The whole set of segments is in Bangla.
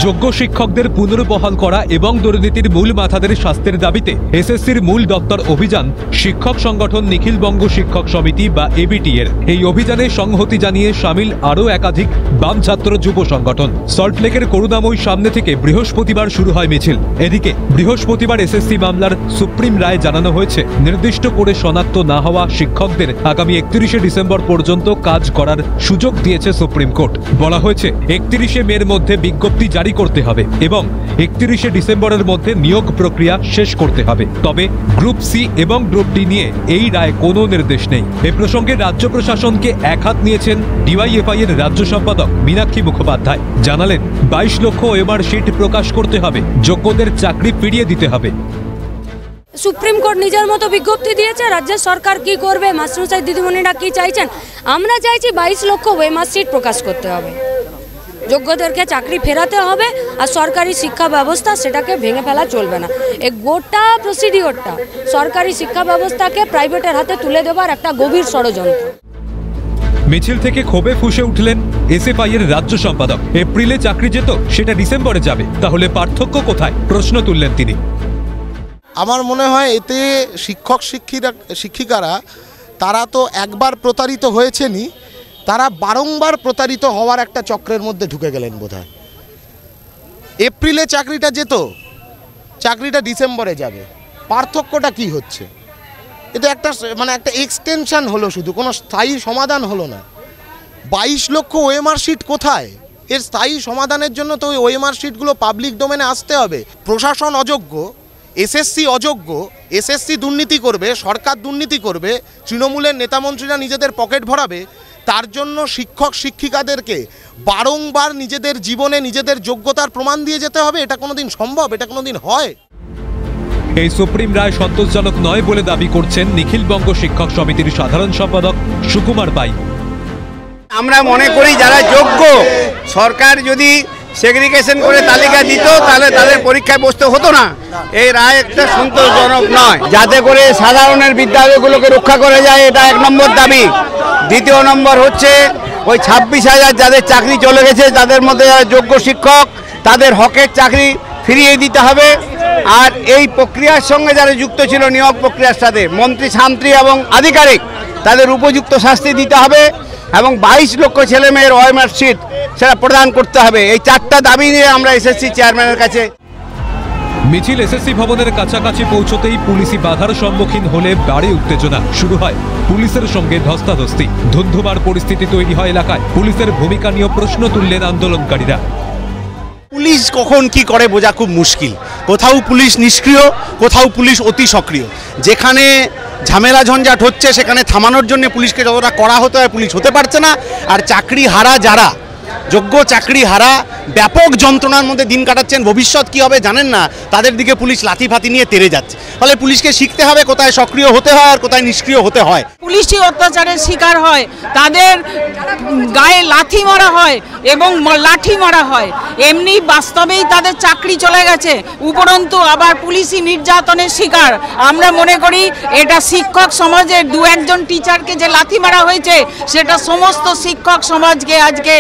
যোগ্য শিক্ষকদের পুনর্বহাল করা এবং দুর্নীতির মূল মাথাদের শাস্তির দাবিতে এসএসসির মূল দপ্তর অভিযান শিক্ষক সংগঠন নিখিল বঙ্গ শিক্ষক সমিতি বা এবিটি এর। এই অভিযানে সংহতি জানিয়ে সামিল আরও একাধিক বাম ছাত্র যুব সংগঠন। সল্টলেকের করুণাময়ী সামনে থেকে বৃহস্পতিবার শুরু হয় মিছিল। এদিকে বৃহস্পতিবার এসএসসি মামলার সুপ্রিম রায়ে জানানো হয়েছে, নির্দিষ্ট করে শনাক্ত না হওয়া শিক্ষকদের আগামী 31শে ডিসেম্বর পর্যন্ত কাজ করার সুযোগ দিয়েছে সুপ্রিম কোর্ট। বলা হয়েছে 31শে মের মধ্যে বিজ্ঞপ্তি জারি করতে হবে এবং 31শে ডিসেম্বরের মধ্যে নিয়োগ প্রক্রিয়া শেষ করতে হবে। তবে গ্রুপ সি এবং গ্রুপ ডি নিয়ে এই রায় কোনো নির্দেশ নেই। এ প্রসঙ্গে রাজ্য প্রশাসনকে একহাত নিয়েছেন ডিওয়াইএফআই এর রাজ্য সম্পাদক মীনাক্ষী মুখোপাধ্যায়। জানালেন 22 লক্ষ ওএমআর শিট প্রকাশ করতে হবে, যোগ্যদের চাকরি ফিরিয়ে দিতে হবে। সুপ্রিম কোর্ট নিজের মতো বিজ্ঞপ্তি দিয়েছে, রাজ্য সরকার কি করবে, মাস্টারমশাই দিদিমণিরা কি চাইছেন। আমরা চাইছি 22 লক্ষ ওএমআর শিট প্রকাশ করতে হবে, যোগ্যদেরকে চাকরি ফেরাতে হবে, আর সরকারি শিক্ষা ব্যবস্থা সেটাকে ভেঙে ফেলা চলবে না। এই গোটা প্রসিডিওরটা সরকারি শিক্ষা ব্যবস্থাকে প্রাইভেটের হাতে তুলে দেওয়ার একটা গভীর ষড়যন্ত্র। মিছিল থেকে ক্ষোভে ফুঁসে উঠলেন এসএফআই এর রাজ্য সম্পাদক। এপ্রিলে চাকরি যেত, সেটা ডিসেম্বরে যাবে, তাহলে পার্থক্য কোথায়, প্রশ্ন তুললেন তিনি। আমার মনে হয় এতে শিক্ষক শিক্ষিকারা তারা তো একবার প্রতারিত হয়েছেনই, তারা বারংবার প্রতারিত হওয়ার একটা চক্রের মধ্যে ঢুকে গেলেন বোধহয়। এপ্রিলে চাকরিটা যেত, চাকরিটা ডিসেম্বরে যাবে, পার্থক্যটা কি হচ্ছে? এটা একটা একটা এক্সটেনশন হলো, শুধু কোনো স্থায়ী সমাধান হলো না। 22 লক্ষ ওএমআর শিট কোথায়? এর স্থায়ী সমাধানের জন্য তো ওই ওএমআর শিটগুলো পাবলিক ডোমেনে আসতে হবে। প্রশাসন অযোগ্য, এসএসসি অযোগ্য, এসএসসি দুর্নীতি করবে, সরকার দুর্নীতি করবে, তৃণমূলের নেতামন্ত্রীরা নিজেদের পকেট ভরাবে। তার জন্য শিক্ষক শিক্ষিকাদেরকে বারংবার নিজেদের জীবনে নিজেদের যোগ্যতার প্রমাণ দিয়ে যেতে হবে। এটা কোনোদিন সম্ভব? এটা কোনোদিন হয়? এই সুপ্রিম রায় সন্তোষজনক নয় বলে দাবি করছেন নিখিল বঙ্গ শিক্ষক সমিতির সাধারণ সম্পাদক সুকুমার পাই। আমরা মনে করি যারা যোগ্য, সরকার যদি সেগ্রিগেশন করে তালিকা দিত তাহলে তাদের পরীক্ষায় বসতে হতো না। এই রায় একটা সন্তোষজনক নয়। যাতে করে সাধারণের বিদ্যালয়গুলোকে রক্ষা করা যায়, এটা 1 নম্বর দাবি। দ্বিতীয় নম্বর হচ্ছে ওই 26,000 যাদের চাকরি চলে গেছে, তাদের মধ্যে যারা যোগ্য শিক্ষক, তাদের হকের চাকরি ফিরিয়ে দিতে হবে। আর এই প্রক্রিয়ার সঙ্গে যারা যুক্ত ছিল, নিয়োগ প্রক্রিয়ার সাথে মন্ত্রী, ছাত্রী এবং আধিকারিক, তাদের উপযুক্ত শাস্তি দিতে হবে এবং 22 লক্ষ ছেলে মেয়ের ওএমআর শিট সেটা প্রদান করতে হবে। এই 4টা দাবি নিয়ে আমরা এসএসসি চেয়ারম্যানের কাছে। মিছিল এসএসসি ভবনের কাছাকাছি পৌঁছতেই পুলিশি বাধার সম্মুখীন হলে বাড়ে উত্তেজনা। শুরু হয় পুলিশের সঙ্গে ধস্তাধস্তি। ধুন্ধুমার পরিস্থিতি তৈরি হয় এলাকায়। পুলিশের ভূমিকা নিয়ে প্রশ্ন তুললেন আন্দোলনকারীরা। পুলিশ কখন কি করে বোঝা খুব মুশকিল। কোথাও পুলিশ নিষ্ক্রিয়, কোথাও পুলিশ অতি সক্রিয়। যেখানে ঝামেলা ঝঞ্ঝাট হচ্ছে সেখানে থামানোর জন্য পুলিশকে যতটা করা হতে হয় পুলিশ হতে পারছে না। আর চাকরি হারা যারা, যোগ্য চাকরি হারা ব্যাপক যন্ত্রণার মধ্যে দিন কাটাচ্ছেন, ভবিষ্যৎ কী হবে জানেন না, তাদের দিকে পুলিশ লাথি ফাতি নিয়ে তেড়ে যাচ্ছে। ফলে পুলিশকে শিখতে হবে কোথায় সক্রিয় হতে হয় আর কোথায় নিষ্ক্রিয় হতে হয়। পুলিশই অত্যাচারের শিকার হয়, তাদের গায়ে লাথি মারা হয় এবং লাঠি মারা হয়। এমনি বাস্তবেই তাদের চাকরি চলে গেছে, উপরন্তু আবার পুলিশি নির্যাতনের শিকার। আমরা মনে করি এটা শিক্ষক সমাজের 2-1 টিচারকে যে লাথি মারা হয়েছে, সেটা সমস্ত শিক্ষক সমাজকে আজকে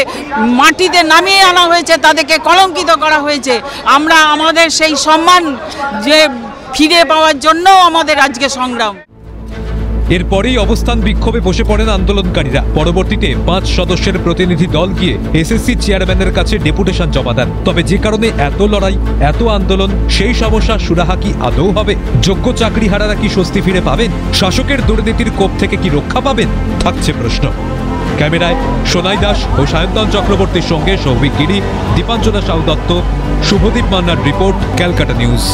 মাটিতে নামিয়ে আনা হয়েছে, তাদেরকে কলঙ্কিত করা হয়েছে। আমরা আমাদের সেই সম্মান যে ফিরে পাওয়ার জন্য আমাদের আজকে সংগ্রাম। এরপরেই অবস্থান বিক্ষোভে বসে পড়েন আন্দোলনকারীরা। পরবর্তীতে 5 সদস্যের প্রতিনিধি দল গিয়ে এসএসসি চেয়ারম্যানের কাছে ডেপুটেশন জমা দেন। তবে যে কারণে এত লড়াই, এত আন্দোলন, সেই সমস্যার সুরাহা কি আদৌ হবে? যোগ্য চাকরিহারারা কি স্বস্তি ফিরে পাবেন? শাসকের দুর্নীতির কোপ থেকে কি রক্ষা পাবেন? থাকছে প্রশ্ন। ক্যামেরায় সোনাই দাস ও সায়ন্তন চক্রবর্তীর সঙ্গে সৌভিক গিরি, দীপাঞ্জনা সাউ দত্ত, শুভদীপ মান্নার রিপোর্ট, ক্যালকাটা নিউজ।